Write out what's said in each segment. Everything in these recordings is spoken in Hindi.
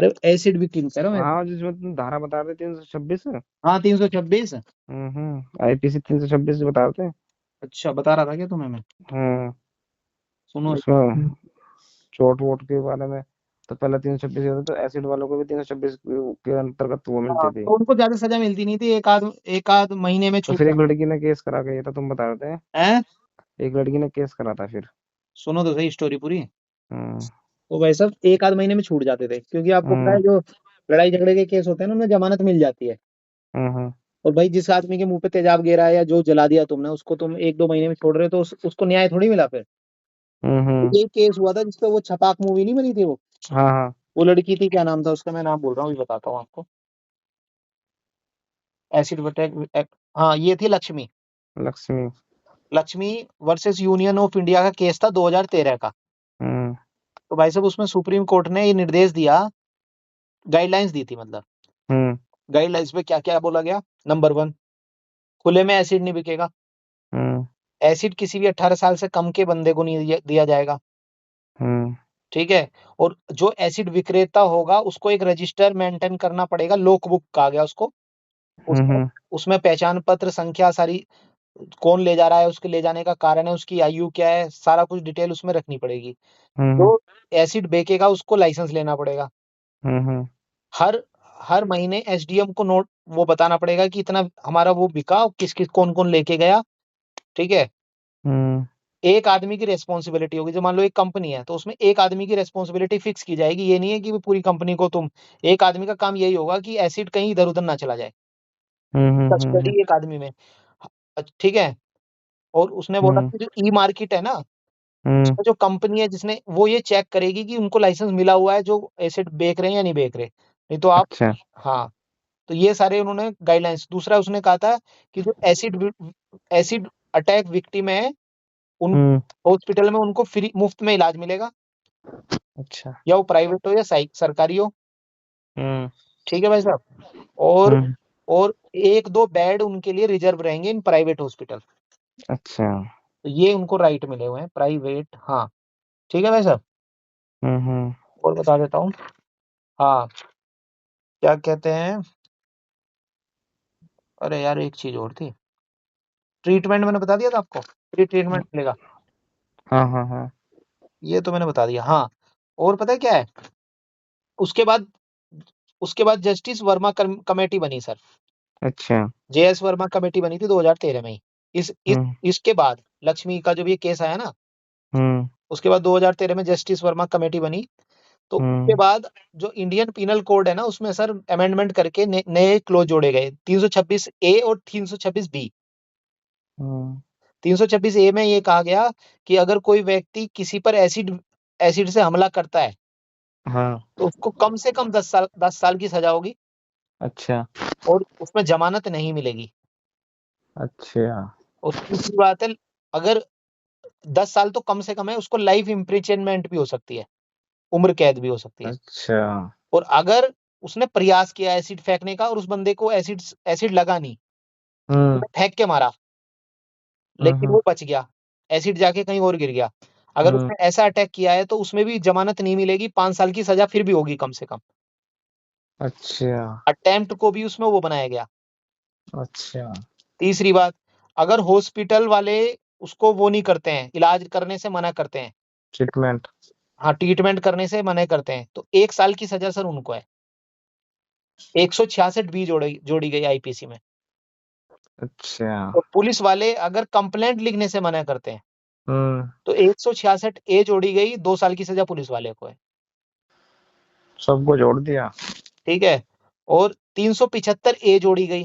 अरे एसिड विक्टिम कह रहा हूँ। हाँ, जिसमें तुम धारा बता रहे 326। हाँ 326। आईपीसी 326 बता रहे थे। अच्छा बता रहा था क्या तुम्हें मैं? हम्म। सुनो। उसमें चोट वोट के बारे में तो पहले 326 होते, तो एसिड वालों को भी 326 के अंतर्गत वो हाँ मिलती थी। तो उनको ज्यादा सजा मिलती नहीं थी, एक आध महीने में तो छूट फिर एक जाते लड़की ने केस करा के, ये तो तुम बता रहे थे। हैं। एक लड़की ने केस करा था फिर। सुनो तो सही स्टोरी पूरी। हम्म। तो भाई साहब एक आध महीने में छूट जाते थे, क्योंकि आपको पता हम्म। है जो लड़ाई झगड़े के केस होते हैं ना, उनमें जमानत मिल जाती है। हम्म। और भाई जिस आदमी के मुंह पे तेजाब गिरा है या जो जला दिया तुमने, उसको तुम एक दो महीने में छोड़ रहे हो, तो उसको न्याय थोड़ी मिला फिर। तो हम्म। ये केस हुआ था जिसपे वो छपाक मूवी नहीं बनी थी वो। हाँ हाँ। वो लड़की थी, क्या नाम था उसका, मैं नाम बोल रहा हूँ, अभी बताता हूँ आपको। Acid attack. हाँ ये थी Lakshmi. Lakshmi. Lakshmi versus union of India का केस था 2013 का। हम्म। तो भाई साहब उसमें सुप्रीम कोर्ट ने ये निर्देश दिया, गाइडलाइंस दी थी मतलब। हम्म। गाइडलाइंस में क्या क्या बोला गया? नंबर वन, खुले में एसिड नहीं बिकेगा। हम्म। एसिड किसी भी 18 साल से कम के बंदे को नहीं दिया जाएगा। हम्म। ठीक है। और जो एसिड विक्रेता होगा उसको एक रजिस्टर मेंटेन करना पड़ेगा, लॉक बुक कहा गया उसको। उसमें हम्म। उसमें पहचान पत्र संख्या सारी, कौन ले जा रहा है, उसके ले जाने का कारण है, उसकी आयु क्या है, सारा कुछ डिटेल उसमें रखनी पड़ेगी। हम्म। जो एसिड बेचेगा उसको लाइसेंस लेना पड़ेगा। हम्म। हर हर महीने एसडीएम को नोट वो बताना पड़ेगा कि इतना हमारा वो बिका, किस किस कौन कौन लेके गया। ठीक है। हम्म। एक आदमी की रेस्पॉन्सिबिलिटी होगी, जो मान लो एक कंपनी है तो उसमें एक आदमी की रेस्पॉन्सिबिलिटी फिक्स की जाएगी। ये नहीं है कि पूरी कंपनी को तुम, एक आदमी का काम यही होगा कि एसिड कहीं इधर उधर ना चला जाए। हम्म। कस्टडी एक आदमी में। ठीक है। और उसने बोला हम्म। कि जो ई मार्केट है ना, हम्म। उसमें जो कंपनी है जिसने, वो ये चेक करेगी कि उनको लाइसेंस मिला हुआ है जो एसिड बेच रहे हैं या नहीं बेच रहे, नहीं तो आप। अच्छा। हाँ। तो ये सारे उन्होंने गाइडलाइंस। दूसरा उसने कहा था कि जो एसिड अटैक विक्टिम है, उन हम्म। हॉस्पिटल में उनको फ्री मुफ्त में इलाज मिलेगा, अच्छा। या वो प्राइवेट हो या सरकारी हो। हम्म। ठीक है भाई साहब। और हम्म। और एक दो बेड उनके लिए रिजर्व रहेंगे इन प्राइवेट हॉस्पिटल। अच्छा। तो ये उनको राइट मिले हुए हैं प्राइवेट। हाँ। ठीक है भाई साहब। हम्म। और बता देता हूँ। हाँ। क्या कहते हैं, अरे यार एक चीज और थी। ट्रीटमेंट मैंने बता दिया था आपको, फ्री ट्रीटमेंट मिलेगा। हाँ हाँ हाँ। ये तो मैंने बता दिया। हाँ। और पता है क्या है, उसके बाद उसके बाद जस्टिस वर्मा कमेटी बनी सर। अच्छा। जेएस वर्मा कमेटी बनी थी 2013 में ही। इस हम्म। इसके बाद लक्ष्मी का जब ये केस आया ना, हम्म। उसके बाद 2013 में जस्टिस वर्मा कमेटी बनी। तो उसके हम्म। बाद जो इंडियन पीनल कोड है ना, उसमें सर अमेंडमेंट करके नए क्लोज जोड़े गए, 326 ए और 326 बी। हम्म। 326 ए में ये कहा गया कि अगर कोई व्यक्ति किसी पर एसिड एसिड से हमला करता है, हाँ। तो उसको कम से कम 10 साल की सजा होगी, अच्छा। और उसमें जमानत नहीं मिलेगी। अच्छा। और तीसरी बात है, अगर 10 साल तो कम से कम है, उसको लाइफ इम्प्रिजनमेंट भी हो सकती है, उम्र कैद भी हो सकती है। अच्छा। और अगर उसने प्रयास किया एसिड फेंकने का और उस बंदे को एसिड एसिड लगा नहीं, हम्म। उसने फेंक के मारा लेकिन हम्म। वो बच गया, एसिड जाके कहीं और गिर गया, अगर हम्म। उसने ऐसा अटैक किया है तो उसमें भी जमानत नहीं मिलेगी, 5 साल की सजा फिर भी होगी कम से कम। अच्छा। अटेम्प्ट को भी उसमें वो बनाया गया। अच्छा। तीसरी बात, अगर हॉस्पिटल वाले उसको वो नहीं करते हैं, इलाज करने से मना करते हैं, ट्रीटमेंट। हाँ ट्रीटमेंट करने से मना करते हैं, तो 1 साल की सजा सर उनको है। 166 बी जोड़ी जोड़ी गई आईपीसी में। अच्छा। और पुलिस वाले अगर कंप्लेंट लिखने से मना करते हैं, हम्म। तो 166 ए जोड़ी गई, 2 साल की सजा पुलिस वाले को है। सबको जोड़ दिया। ठीक है। और 375 ए जोड़ी गई,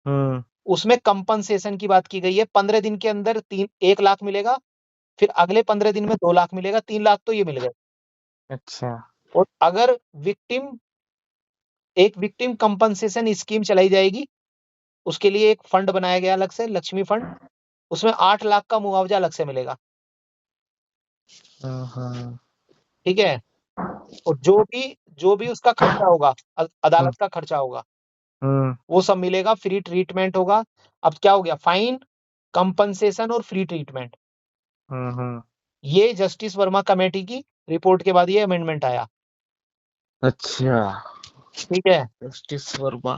हम्म। उसमें कंपनसेशन की बात की गई है, 15 दिन के अंदर 1 लाख मिलेगा, फिर अगले 15 दिन में 2 लाख मिलेगा, 3 लाख तो ये मिल गए। अच्छा। और अगर विक्टिम एक विक्टिम कंपनसेशन स्कीम चलाई जाएगी, उसके लिए एक फंड बनाया गया अलग से, लक्ष्मी फंड, उसमें 8 लाख का मुआवजा अलग से मिलेगा। हम्म। ठीक है। और जो भी उसका खर्चा होगा, हम्म। अदालत का खर्चा होगा, हम्म। वो सब मिलेगा, फ्री ट्रीटमेंट होगा। अब क्या हो गया, फाइन, कंपनसेशन और फ्री ट्रीटमेंट। हम्म। ये जस्टिस वर्मा कमेटी की रिपोर्ट के बाद ये अमेंडमेंट आया। अच्छा। ठीक है। जस्टिस वर्मा।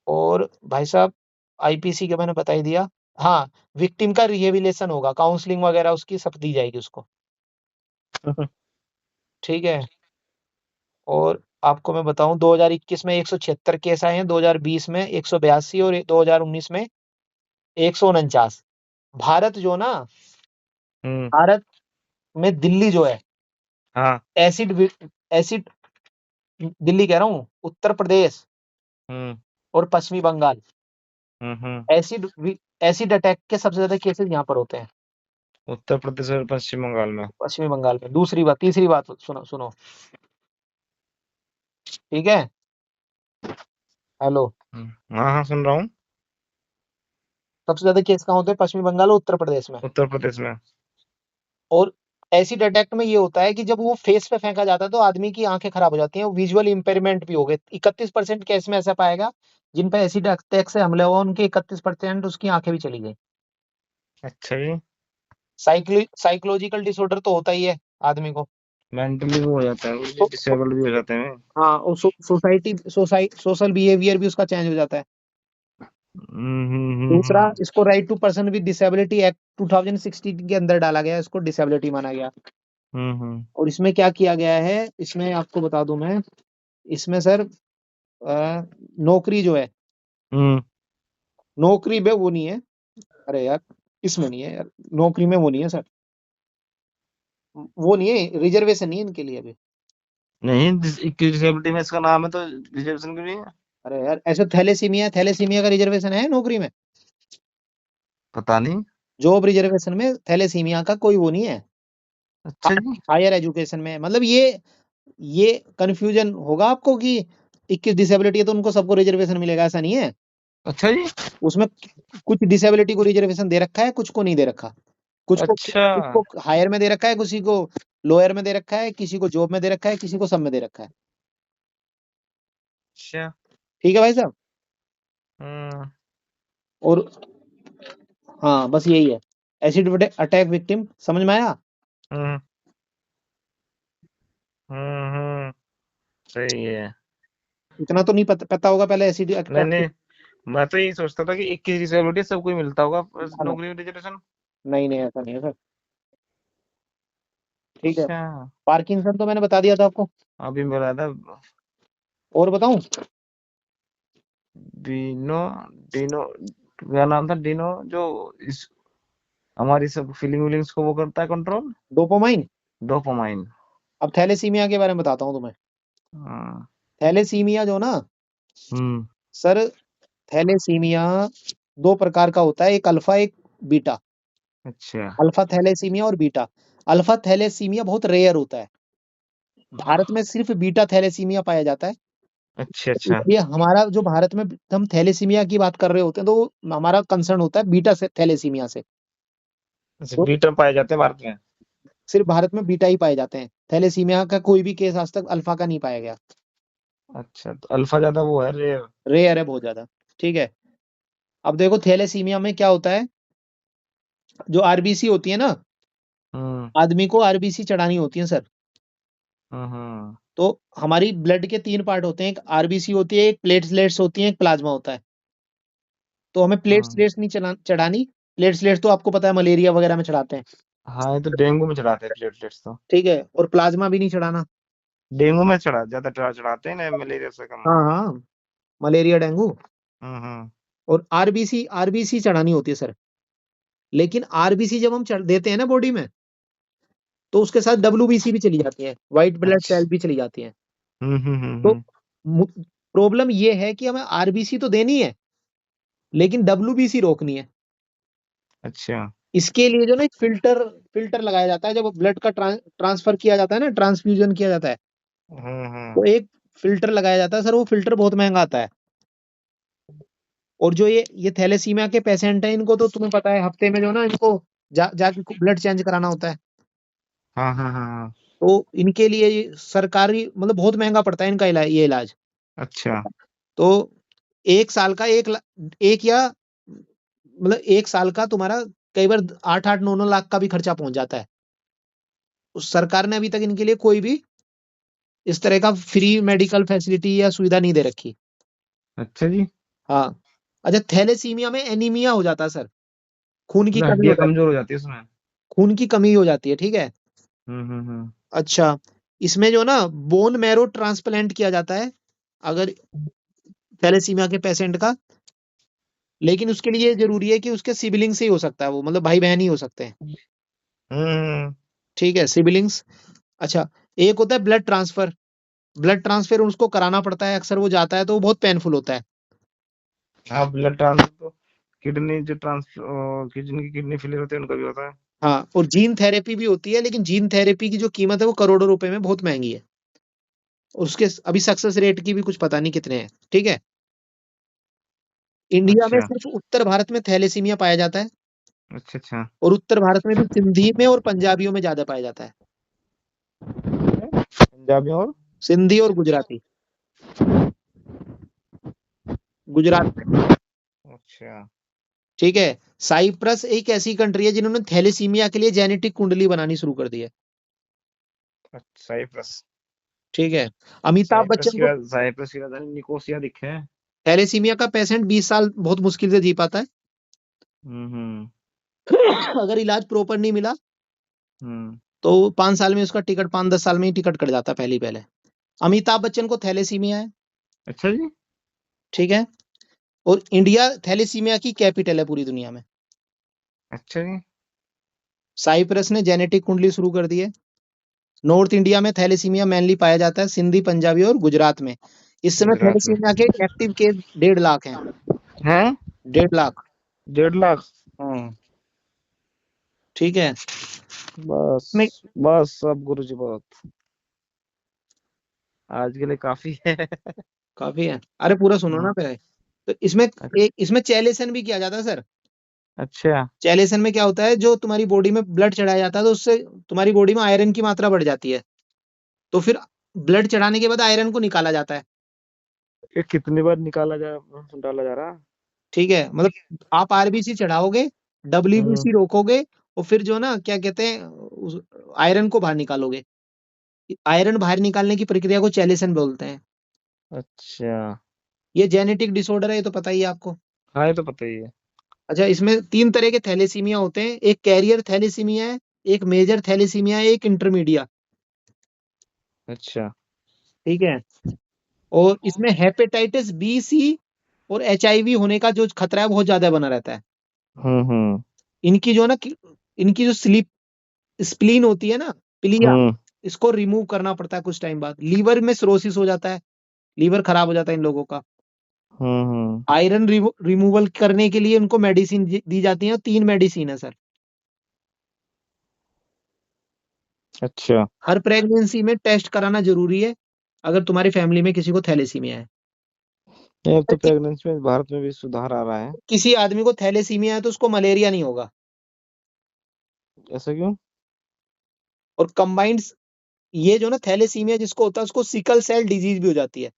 और भाई साहब आईपीसी का मैंने बता ही दिया। हाँ, विक्टिम का रिहेबिलिटेशन होगा, काउंसलिंग वगैरह उसकी सब दी जाएगी उसको। ठीक है। और आपको मैं बताऊं 2021 में 176 केस आए हैं, 2020 में 182 और 2019 में 149। भारत जो ना, हम्म। भारत में दिल्ली जो है, हाँ। एसिड, दिल्ली कह रहा हूँ, उत्तर प्रदेश हम्म। और पश्चिमी बंगाल, हम्म। एसिड एसिड अटैक के सबसे ज्यादा केसेस यहाँ पर होते हैं, उत्तर प्रदेश और पश्चिम बंगाल में। पश्चिमी बंगाल में। दूसरी बात, तीसरी बात सुनो सुनो। ठीक है। हेलो। हाँ हाँ, सुन रहा हूँ। सबसे ज्यादा केस कहाँ होते हैं? पश्चिमी बंगाल और उत्तर प्रदेश में। उत्तर प्रदेश में। और एसिड अटैक में ये होता है कि जब वो फेस पे फेंका जाता है तो आदमी की आंखें खराब हो जाती हैं, विजुअल इंपेयरमेंट भी हो गए। 31% केस में ऐसा पाएगा जिन पे एसिड अटैक से हमला हुआ, उनके 31% उसकी आंखें भी चली गई। अच्छा जी। साइकोलॉजिकल डिसऑर्डर तो होता ही है आदमी को। मेंटली भी हो जाता है, तो डिसेबल्ड भी हो जाते हैं। हाँ, और सोशल बिहेवियर भी उसका चेंज हो जाता है। दूसरा, हम्म। इसको right to person with disability act 2016 के अंदर डाला गया, इसको डिसेबिलिटी माना गया। हम्म। और इसमें क्या किया गया है, इसमें आपको बता दूं मैं, इसमें सर नौकरी जो है, हम्म। नौकरी में वो नहीं है। अरे यार, इसमें नहीं है यार, नौकरी में वो नहीं है सर, वो नहीं है, रिजर्वेशन नहीं है इनके लिए अभी। नहीं, डिसेबिलिटी में इसका नाम है तो रिजर्वेशन के लिए। अरे यार, ऐसे थैलेसीमिया का रिजर्वेशन है नौकरी में। पता नहीं। जॉब रिजर्वेशन में थैलेसीमिया का कोई वो नहीं है। अच्छा जी। हायर एजुकेशन में, मतलब ये कंफ्यूजन होगा आपको कि 21 डिसेबिलिटी है तो उनको सबको रिजर्वेशन मिलेगा, ऐसा नहीं है। अच्छा जी। उसमें कुछ डिसेबिलिटी को रिजर्वेशन दे रखा है, कुछ को नहीं दे रखा। अच्छा। कुछ को हायर में दे रखा है, किसी को लोअर में दे रखा है, किसी को जॉब में दे रखा है, किसी को सब में दे रखा है। अच्छा। ठीक है भाई साहब। हम्म। और हाँ, बस यही है। एसिड अटैक विक्टिम समझ में आया? हम्म। हम्म। सही है। इतना तो नहीं पता होगा पहले एसिड नहीं अटैक। नहीं, मैं तो यही सोचता था कि 21 डिसेबिलिटी सबको ही मिलता होगा नहीं नौकरी में रिजर्वेशन। नहीं, ऐसा नहीं है सर। ठीक है। अच्छा। पार्किंसन तो मैंने बता दिया था आपको। अभी मिला था। और बताऊं? डिनो। डिनो। क्या नाम था, डिनो जो इस हमारी सब फीलिंग विलिंग्स को वो करता है कंट्रोल। डोपामाइन। डोपामाइन। अब थैलेसीमिया के बारे में बताता हूँ तुम्हें। हाँ। थैलेसीमिया जो ना हम्म। सर, थैलेसीमिया दो प्रकार का होता है, एक अल्फा एक बीटा। अच्छा। अल्फा थैलेसीमिया और बीटा। अल्फा थैलेसीमिया बहुत रेयर होता है। भारत में सिर्फ बीटा थैलेसीमिया पाया जाता है। अच्छा। तो अच्छा। इसलिए हमारा जो भारत में हम थैलेसीमिया की बात कर रहे होते हैं तो हमारा कंसर्न होता है बीटा से थैलेसीमिया से। अच्छा, तो बीटा पाए जाते हैं भारत में। सिर्फ भारत में बीटा ही पाए जाते हैं, थैलेसीमिया का कोई भी केस आज तक अल्फा का नहीं पाया गया। अच्छा, तो अल्फा ज्यादा वो है, रेयर। रेयर है बहुत ज्यादा। ठीक है। अब देखो थैलेसीमिया में क्या होता है, जो आरबीसी होती है ना, हम्म। आदमी को आरबीसी चढ़ानी होती है सर। हम्म। तो हमारी ब्लड के तीन पार्ट होते हैं, एक आरबीसी होती है, एक प्लेटलेट्स होती है, एक प्लाज्मा होता है। तो हमें हम्म। प्लेटलेट्स नहीं चढ़ानी। प्लेटलेट्स तो आपको पता है मलेरिया वगैरह में चढ़ाते हैं। हाँ, ये तो डेंगू में चढ़ाते हैं प्लेटलेट्स तो। ठीक है। और प्लाज्मा भी नहीं चढ़ाना। डेंगू में चढ़ाते हैं ना, मलेरिया से कम। हाँ हाँ, मलेरिया डेंगू। हम्म। और आरबीसी चढ़ानी होती है सर। लेकिन आरबीसी जब हम चढ़ देते हैं ना बॉडी में, तो उसके साथ डब्ल्यूबीसी भी चली जाती है, व्हाइट ब्लड अच्छा। सेल भी चली जाती है। तो प्रॉब्लम ये है कि हमें आरबीसी तो देनी है, लेकिन डब्ल्यूबीसी रोकनी है। अच्छा। इसके लिए जो ना एक फिल्टर लगाया जाता है, जब ब्लड का ट्रांसफर किया जाता है ना, ट्रांसफ्यूजन किया जाता है, हम्म। तो एक फिल्टर लगाया जाता है सर, वो फिल्टर बहुत महंगा आता है। और जो ये थैलेसीमिया के पेशेंट हैं, इनको तो तुम्हें पता है हफ्ते में जो ना इनको जाके ब्लड चेंज कराना होता है। हाँ हाँ हाँ हाँ। तो इनके लिए ये सरकारी मतलब बहुत महंगा पड़ता है इनका इलाज, ये इलाज। अच्छा। तो एक साल का एक या मतलब एक साल का तुम्हारा कई बार 8-8 9-9 लाख का भी खर्चा पहुंच जाता है। उस सरकार ने अभी तक इनके लिए कोई भी इस तरह का फ्री मेडिकल फैसिलिटी या सुविधा नहीं दे रखी। अच्छा जी। हाँ। अच्छा, थैलेसीमिया में एनीमिया हो जाता है सर, खून की मतलब कमी हो हड्डियां जाती कमजोर है। हो जाती है उसमें। खून की कमी हो जाती है, ठीक है। हम्म। अच्छा, इसमें जो ना बोन मैरो ट्रांसप्लांट किया जाता है अगर थैलेसीमिया के पेशेंट का, लेकिन उसके लिए जरूरी है कि उसके सिबलिंग से ही हो सकता है वो, मतलब भाई बहन ही हो सकते हैं। हम्म। ठीक है, सिबलिंग्स। अच्छा, एक होता है ब्लड ट्रांसफर। ब्लड ट्रांसफर उसको कराना पड़ता है, अक्सर वो जाता है तो वो बहुत पेनफुल होता है। हाँ, ब्लड ट्रांसफर तो किडनी जो ट्रांसफर जिनकी किडनी फेलियर होती है उनका भी होता है। हाँ, और जीन थेरेपी भी होती है, लेकिन जीन थेरेपी की जो कीमत है वो करोड़ों रुपए में बहुत महंगी है। और उसके अभी सक्सेस रेट की भी कुछ पता नहीं कितने हैं, ठीक है। इंडिया में अच्छा सिर्फ उत्तर भारत में थैलेसीमिया पाया जाता है, अच्छा अच्छा। और उत्तर भारत में भी सिंधी में और पंजाबियों में ज्यादा पाया जाता है। पंजाबी और सिंधी और गुजराती, गुजरात में। अच्छा ठीक है। साइप्रस एक ऐसी कंट्री है जिन्होंने थैलेसीमिया के लिए जेनेटिक कुंडली बनानी शुरू कर दी है। अच्छा। साइप्रस। ठीक है। अमिताभ बच्चन को साइप्रस की राजधानी निकोसिया दिखे है। थैलेसीमिया का पेशेंट 20 साल बहुत मुश्किल से जी पाता है। हम्म। अगर इलाज प्रॉपर नहीं मिला हम्म। तो 5 साल में उसका टिकट, 5-10 साल में ही टिकट कट जाता है पहले ही पहले। अमिताभ बच्चन को थैलेसीमिया है। अच्छा जी। ठीक है। और इंडिया थैलेसीमिया की कैपिटल है पूरी दुनिया में। अच्छा जी। साइप्रस ने जेनेटिक कुंडली शुरू कर दी है। नॉर्थ इंडिया में थैलेसीमिया मेनली पाया जाता है, सिंधी, पंजाबी और गुजरात में। इस समय गुजरात में। थैलेसीमिया के एक्टिव केस 1.5 लाख हैं। हैं? 1.5 लाख। 1.5 लाख? हम्म। ठीक है। बस। में बस सब गुरु जी बहुत, आज के लिए काफी है। काफी है। अरे पूरा सुनो ना हम्म। पहले। तो इसमें एक इसमें चैलेसन भी किया जाता है सर। अच्छा। चैलेसन में क्या होता है, जो तुम्हारी बॉडी में ब्लड चढ़ाया जाता है तो उससे तुम्हारी बॉडी में आयरन की मात्रा बढ़ जाती है। तो फिर ब्लड चढ़ाने के बाद आयरन को निकाला जाता है। ये कितनी बार डाला जा रहा? ठीक है, मतलब आप आरबीसी चढ़ाओगे, हम्म। डब्ल्यूबीसी रोकोगे, और फिर जो ना क्या कहते हैं आयरन को बाहर निकालोगे। आयरन बाहर निकालने की प्रक्रिया को चैलेसन बोलते हैं। अच्छा। ये जेनेटिक डिसऑर्डर है, ये तो पता ही है आपको। हाँ, ये तो पता ही है। अच्छा, इसमें 3 तरह के थैलेसीमिया होते हैं, एक कैरियर थैलेसीमिया है, एक मेजर थैलेसीमिया है, एक इंटरमीडिया। अच्छा। ठीक है। और इसमें हेपेटाइटिस बी, सी और एचआईवी होने का जो खतरा है बहुत ज्यादा बना रहता है। हम्म। इनकी जो ना इनकी जो स्लीप स्प्लीन होती है ना, पिलिया, हम्म। इसको रिमूव करना पड़ता है कुछ टाइम बाद। लीवर में सिरोसिस हो जाता है, लीवर खराब हो जाता है इन लोगों का। हम्म। आयरन रिमूवल करने के लिए उनको मेडिसिन दी जाती है, 3 मेडिसिन है सर। अच्छा। हर प्रेगनेंसी में टेस्ट कराना जरूरी है अगर तुम्हारी फैमिली में किसी को थैलेसीमिया है। ये अब तो कि, प्रेगनेंसी में भारत में भी सुधार आ रहा है। किसी आदमी को थैलेसीमिया है तो उसको मलेरिया नहीं होगा। ऐसा क्यों? और कंबाइंड, ये जो ना थैलेसीमिया जिसको होता है उसको सिकल सेल डिजीज भी हो जाती है,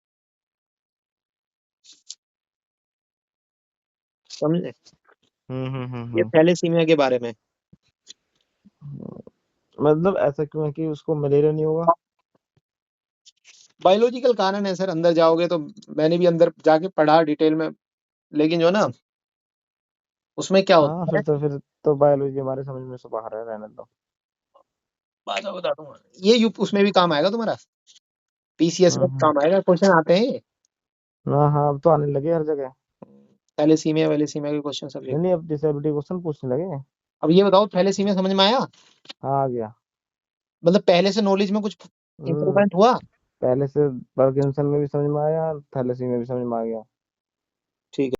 समझे। ये हम्म। थैलेसीमिया के बारे में। मतलब ऐसा क्यों है कि उसको मलेरिया नहीं होगा? बायोलॉजिकल कारण है सर, अंदर जाओगे तो। मैंने भी अंदर जाके पढ़ा डिटेल में, लेकिन जो ना उसमें क्या हाँ, होता है। फिर तो बायोलॉजी हमारे समझ में से बाहर है, रहने दो। बात मैं बता दूंगा, ये उसमें भी काम आएगा तुम्हारा, पीसीएस में हम्म। काम आएगा, क्वेश्चन आते हैं ये। हाँ हाँ, अब तो आने लगे हर जगह। थैलेसीमिया वैलेसीमिया के क्वेश्चन सब नहीं लिखे। नहीं, अब डिसेबिलिटी क्वेश्चन पूछने लगे। अब ये बताओ, थैलेसीमिया समझ में आया? हाँ, आ गया। मतलब पहले से नॉलेज में कुछ हम्म। इंप्रूवमेंट हुआ? पहले से पार्किंसन में भी समझ में आया, थैलेसीमिया में भी समझ में आ गया। ठीक है।